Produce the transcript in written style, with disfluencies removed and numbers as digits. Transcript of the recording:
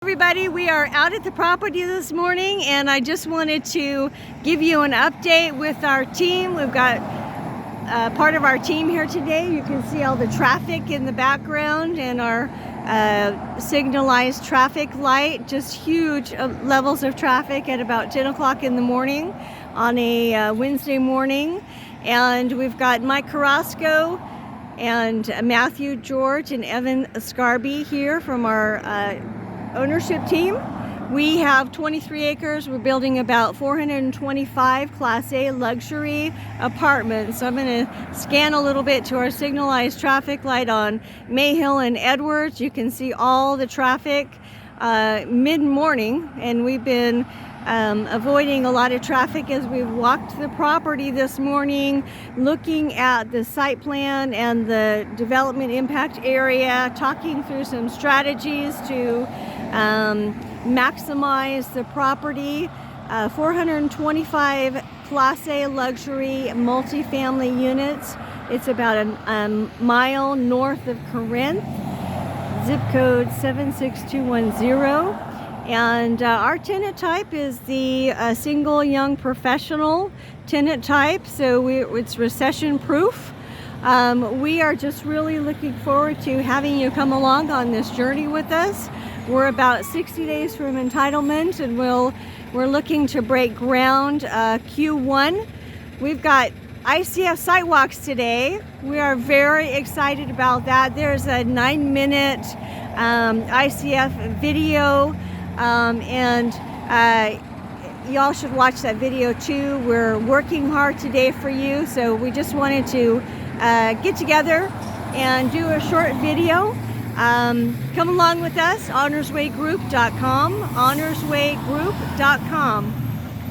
Everybody, we are out at the property this morning, and I just wanted to give you an update with our team. We've got part of our team here today. You can see all the traffic in the background and our signalized traffic light, just huge levels of traffic at about 10 o'clock in the morning on a Wednesday morning. And we've got Mike Carrasco and Matthew George and Evan Scarby here from our ownership team. We have 23 acres. We're building about 425 Class A luxury apartments. So I'm going to scan a little bit to our signalized traffic light on Mayhill and Edwards. You can see all the traffic mid-morning, and we've been avoiding a lot of traffic as we've walked the property this morning, looking at the site plan and the development impact area, talking through some strategies to maximize the property. 425 Class A luxury multifamily units. It's about a mile north of Corinth, zip code 76210. And our tenant type is the single young professional tenant type, so it's recession proof. We are just really looking forward to having you come along on this journey with us. We're about 60 days from entitlement, and we're looking to break ground Q1. We've got ICF sidewalks today. We are very excited about that. There's a 9-minute ICF video. And y'all should watch that video too. We're working hard today for you, so we just wanted to get together and do a short video. Come along with us, honorswaygroup.com, honorswaygroup.com.